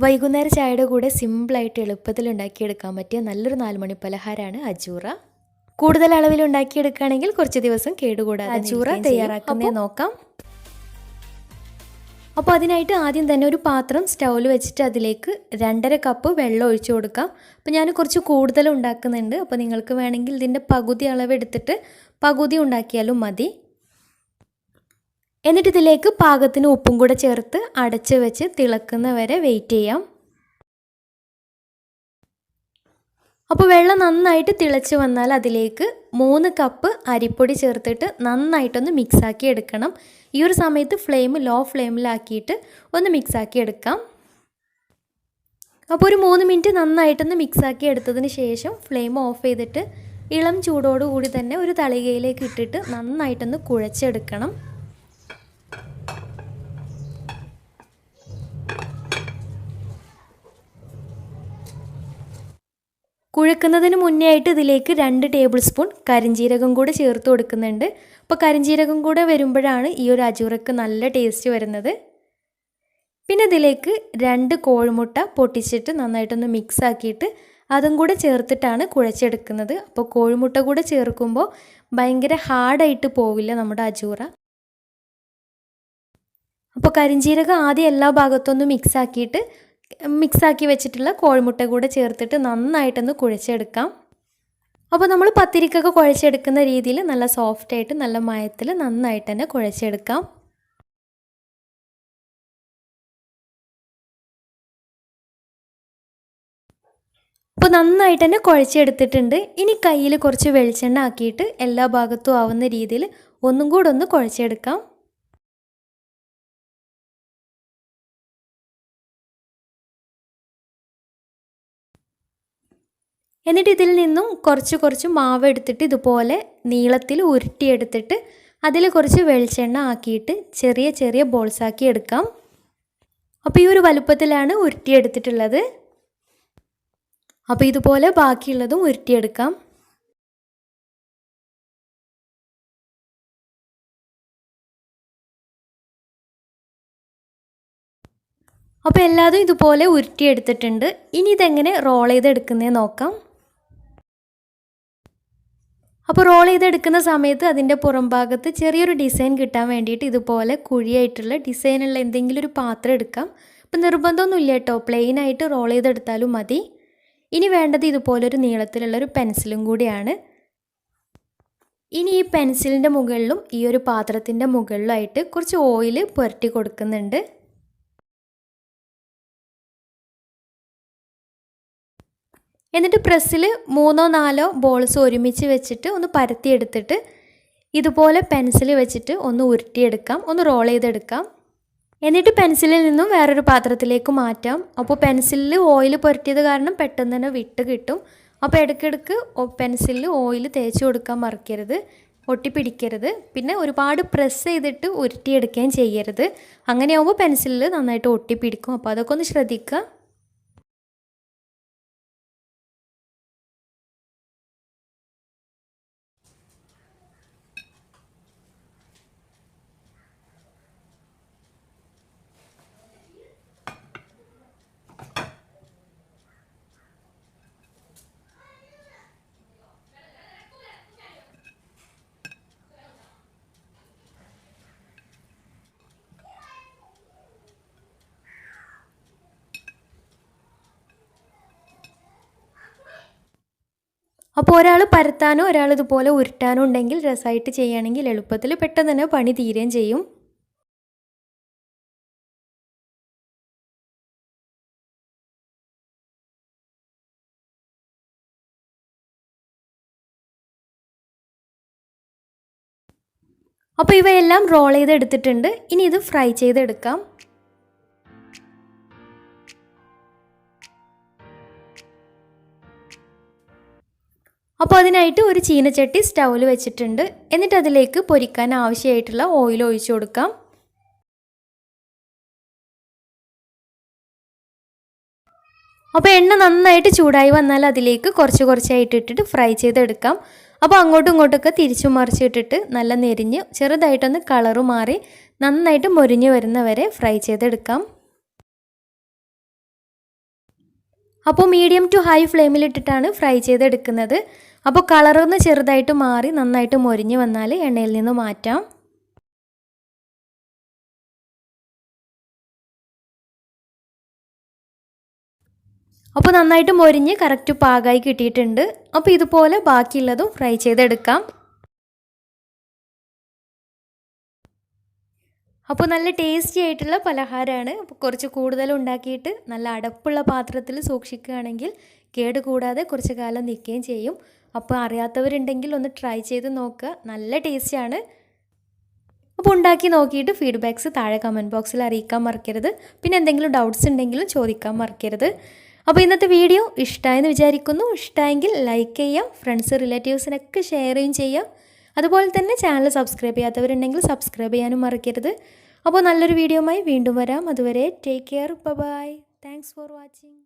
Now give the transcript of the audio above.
വൈകുന്നേര ചായയുടെ കൂടെ സിമ്പിളായിട്ട് എളുപ്പത്തിൽ ഉണ്ടാക്കിയെടുക്കാൻ പറ്റിയ നല്ലൊരു 4 മണി പലഹാരമാണ് അജൂറ. കൂടുതൽ അളവിൽ ഉണ്ടാക്കിയെടുക്കുകയാണെങ്കിൽ കുറച്ച് ദിവസം കേടുകൂടാതെ അജൂറ തയ്യാറാക്കുന്നത് നോക്കാം. അപ്പോൾ അതിനായിട്ട് ആദ്യം തന്നെ ഒരു പാത്രം സ്റ്റൗവിൽ വെച്ചിട്ട് അതിലേക്ക് 2.5 കപ്പ് വെള്ളം ഒഴിച്ചു കൊടുക്കാം. അപ്പോൾ ഞാൻ കുറച്ച് കൂടുതൽ ഉണ്ടാക്കുന്നുണ്ട്. അപ്പോൾ നിങ്ങൾക്ക് വേണമെങ്കിൽ ഇതിൻ്റെ പകുതി അളവ് എടുത്തിട്ട് പകുതി ഉണ്ടാക്കിയാലും മതി. എന്നിട്ട് ഇതിലേക്ക് പാകത്തിന് ഉപ്പും കൂടെ ചേർത്ത് അടച്ച് വെച്ച് തിളക്കുന്ന വരെ വെയിറ്റ് ചെയ്യാം. അപ്പോൾ വെള്ളം നന്നായിട്ട് തിളച്ച് വന്നാൽ അതിലേക്ക് 3 കപ്പ് അരിപ്പൊടി ചേർത്തിട്ട് നന്നായിട്ടൊന്ന് മിക്സാക്കി എടുക്കണം. ഈ ഒരു സമയത്ത് ഫ്ലെയിം ലോ ഫ്ലെയിമിലാക്കിയിട്ട് ഒന്ന് മിക്സാക്കി എടുക്കാം. അപ്പോൾ ഒരു 3 മിനിറ്റ് നന്നായിട്ടൊന്ന് മിക്സാക്കി എടുത്തതിന് ശേഷം ഫ്ലെയിം ഓഫ് ചെയ്തിട്ട് ഇളം ചൂടോടുകൂടി തന്നെ ഒരു തളികയിലേക്ക് ഇട്ടിട്ട് നന്നായിട്ടൊന്ന് കുഴച്ചെടുക്കണം. കുഴക്കുന്നതിന് മുന്നേ ആയിട്ട് ഇതിലേക്ക് 2 ടേബിൾ സ്പൂൺ കരിഞ്ജീരകം കൂടെ ചേർത്ത് കൊടുക്കുന്നുണ്ട്. അപ്പോൾ കരിഞ്ജീരകം കൂടെ വരുമ്പോഴാണ് ഈ ഒരു അജൂറക്ക് നല്ല ടേസ്റ്റ് വരുന്നത്. പിന്നെ ഇതിലേക്ക് 2 കോഴിമുട്ട പൊട്ടിച്ചിട്ട് നന്നായിട്ടൊന്ന് മിക്സ് ആക്കിയിട്ട് അതും കൂടെ ചേർത്തിട്ടാണ് കുഴച്ചെടുക്കുന്നത്. അപ്പോൾ കോഴിമുട്ട കൂടെ ചേർക്കുമ്പോൾ ഭയങ്കര ഹാർഡായിട്ട് പോവില്ല നമ്മുടെ അജൂറ. അപ്പോൾ കരിഞ്ജീരകം ആദ്യം എല്ലാ ഭാഗത്തൊന്നും മിക്സാക്കി വെച്ചിട്ടുള്ള കോഴിമുട്ട കൂടെ ചേർത്തിട്ട് നന്നായിട്ടൊന്ന് കുഴച്ചെടുക്കാം. അപ്പോൾ നമ്മൾ പത്തിരിക്കൊക്കെ കുഴച്ചെടുക്കുന്ന രീതിയിൽ നല്ല സോഫ്റ്റായിട്ട് നല്ല മയത്തിൽ നന്നായിട്ട് തന്നെ കുഴച്ചെടുക്കാം. അപ്പോൾ നന്നായിട്ട് തന്നെ കുഴച്ചെടുത്തിട്ടുണ്ട്. ഇനി കയ്യിൽ കുറച്ച് വെളിച്ചെണ്ണ ആക്കിയിട്ട് എല്ലാ ഭാഗത്തും ആവുന്ന രീതിയിൽ ഒന്നും കൂടെ ഒന്ന് കുഴച്ചെടുക്കാം. എന്നിട്ട് ഇതിൽ നിന്നും കുറച്ച് മാവ് എടുത്തിട്ട് ഇതുപോലെ നീളത്തിൽ ഉരുട്ടിയെടുത്തിട്ട് അതിൽ കുറച്ച് വെളിച്ചെണ്ണ ആക്കിയിട്ട് ചെറിയ ബോൾസാക്കി എടുക്കാം. അപ്പോൾ ഈ ഒരു വലുപ്പത്തിലാണ് ഉരുട്ടിയെടുത്തിട്ടുള്ളത്. അപ്പോൾ ഇതുപോലെ ബാക്കിയുള്ളതും ഉരുട്ടിയെടുക്കാം. അപ്പോൾ എല്ലാതും ഇതുപോലെ ഉരുട്ടിയെടുത്തിട്ടുണ്ട്. ഇനി ഇതെങ്ങനെ റോൾ ചെയ്തെടുക്കുന്നേ നോക്കാം. അപ്പോൾ റോൾ ചെയ്തെടുക്കുന്ന സമയത്ത് അതിൻ്റെ പുറം ഭാഗത്ത് ചെറിയൊരു ഡിസൈൻ കിട്ടാൻ വേണ്ടിയിട്ട് ഇതുപോലെ കുഴിയായിട്ടുള്ള ഡിസൈനുള്ള എന്തെങ്കിലും ഒരു പാത്രം എടുക്കാം. അപ്പോൾ നിർബന്ധമൊന്നുമില്ല കേട്ടോ, പ്ലെയിനായിട്ട് റോൾ ചെയ്തെടുത്താലും മതി. ഇനി വേണ്ടത് ഇതുപോലൊരു നീളത്തിലുള്ളൊരു പെൻസിലും കൂടിയാണ്. ഇനി ഈ പെൻസിലിൻ്റെ മുകളിലും ഈ ഒരു പാത്രത്തിൻ്റെ മുകളിലായിട്ട് കുറച്ച് ഓയിൽ പുരട്ടി കൊടുക്കുന്നുണ്ട്. എന്നിട്ട് പ്രസ്സിൽ 3-4 ബോൾസ് ഒരുമിച്ച് വെച്ചിട്ട് ഒന്ന് പരത്തിയെടുത്തിട്ട് ഇതുപോലെ പെൻസിൽ വെച്ചിട്ട് ഒന്ന് ഉരുട്ടിയെടുക്കാം, ഒന്ന് റോൾ ചെയ്തെടുക്കാം. എന്നിട്ട് പെൻസിലിൽ നിന്നും വേറൊരു പാത്രത്തിലേക്ക് മാറ്റാം. അപ്പോൾ പെൻസിലിൽ ഓയിൽ പുരട്ടിയത് കാരണം പെട്ടെന്ന് തന്നെ വിട്ട് കിട്ടും. അപ്പോൾ ഇടയ്ക്കിടയ്ക്ക് പെൻസിലിൽ ഓയിൽ തേച്ച് കൊടുക്കാൻ മറക്കരുത്, ഒട്ടിപ്പിടിക്കരുത്. പിന്നെ ഒരുപാട് പ്രസ് ചെയ്തിട്ട് ഉരുട്ടിയെടുക്കുകയും ചെയ്യരുത്. അങ്ങനെയാകുമ്പോൾ പെൻസിലിൽ നന്നായിട്ട് ഒട്ടിപ്പിടിക്കും. അപ്പോൾ അതൊക്കെ ഒന്ന് ശ്രദ്ധിക്കുക. അപ്പോൾ ഒരാൾ പരത്താനോ ഒരാൾ ഇതുപോലെ ഉരുട്ടാനോ ഉണ്ടെങ്കിൽ രസമായിട്ട് ചെയ്യുകയാണെങ്കിൽ എളുപ്പത്തിൽ പെട്ടെന്ന് തന്നെ പണി തീരുകയും ചെയ്യും. അപ്പോൾ ഇവയെല്ലാം റോൾ ചെയ്തെടുത്തിട്ടുണ്ട്. ഇനി ഇത് ഫ്രൈ ചെയ്തെടുക്കാം. അപ്പോൾ അതിനായിട്ട് ഒരു ചീനച്ചട്ടി സ്റ്റൗവിൽ വെച്ചിട്ടുണ്ട്. എന്നിട്ട് അതിലേക്ക് പൊരിക്കാൻ ആവശ്യമായിട്ടുള്ള ഓയിൽ ഒഴിച്ചു കൊടുക്കാം. അപ്പോൾ എണ്ണ നന്നായിട്ട് ചൂടായി വന്നാൽ അതിലേക്ക് കുറച്ചായിട്ട് ഇട്ടിട്ട് ഫ്രൈ ചെയ്തെടുക്കാം. അപ്പോൾ അങ്ങോട്ടും ഇങ്ങോട്ടൊക്കെ തിരിച്ചു മറിച്ചിട്ടിട്ട് നല്ല നെരിഞ്ഞ് ചെറുതായിട്ടൊന്ന് കളറ് മാറി നന്നായിട്ട് മൊരിഞ്ഞ് വരുന്നവരെ ഫ്രൈ ചെയ്തെടുക്കാം. അപ്പോൾ മീഡിയം ടു ഹൈ ഫ്ലെയിമിലിട്ടിട്ടാണ് ഫ്രൈ ചെയ്തെടുക്കുന്നത്. അപ്പോൾ കളറൊന്ന് ചെറുതായിട്ട് മാറി നന്നായിട്ട് മൊരിഞ്ഞ് വന്നാൽ എണ്ണയിൽ നിന്ന് മാറ്റാം. അപ്പോൾ നന്നായിട്ട് മൊരിഞ്ഞ് കറക്റ്റ് പാകമായി കിട്ടിയിട്ടുണ്ട്. അപ്പോൾ ഇതുപോലെ ബാക്കിയുള്ളതും ഫ്രൈ ചെയ്തെടുക്കാം. അപ്പോൾ നല്ല ടേസ്റ്റി ആയിട്ടുള്ള പലഹാരമാണ്. അപ്പോൾ കുറച്ച് കൂടുതൽ ഉണ്ടാക്കിയിട്ട് നല്ല അടപ്പുള്ള പാത്രത്തിൽ സൂക്ഷിക്കുകയാണെങ്കിൽ കേടുകൂടാതെ കുറച്ച് കാലം നിൽക്കുകയും ചെയ്യും. അപ്പോൾ അറിയാത്തവരുണ്ടെങ്കിൽ ഒന്ന് ട്രൈ ചെയ്ത് നോക്കുക, നല്ല ടേസ്റ്റിയാണ്. അപ്പോൾ ഉണ്ടാക്കി നോക്കിയിട്ട് ഫീഡ്ബാക്ക്സ് താഴെ കമൻറ്റ് ബോക്സിൽ അറിയിക്കാൻ മറക്കരുത്. പിന്നെ എന്തെങ്കിലും ഡൗട്ട്സ് ഉണ്ടെങ്കിലും ചോദിക്കാൻ മറക്കരുത്. അപ്പോൾ ഇന്നത്തെ വീഡിയോ ഇഷ്ടമായെന്ന് വിചാരിക്കുന്നു. ഇഷ്ടമായെങ്കിൽ ലൈക്ക് ചെയ്യുക, ഫ്രണ്ട്സ് റിലേറ്റീവ്സിനൊക്കെ ഷെയർ ചെയ്യുകയും ചെയ്യുക. അതുപോലെ തന്നെ ചാനൽ സബ്സ്ക്രൈബ് ചെയ്യാത്തവരുണ്ടെങ്കിൽ സബ്സ്ക്രൈബ് ചെയ്യാനും മറക്കരുത്. അപ്പോൾ നല്ലൊരു വീഡിയോയുമായി വീണ്ടും വരാം. അതുവരെ take care, bye. Thanks for watching.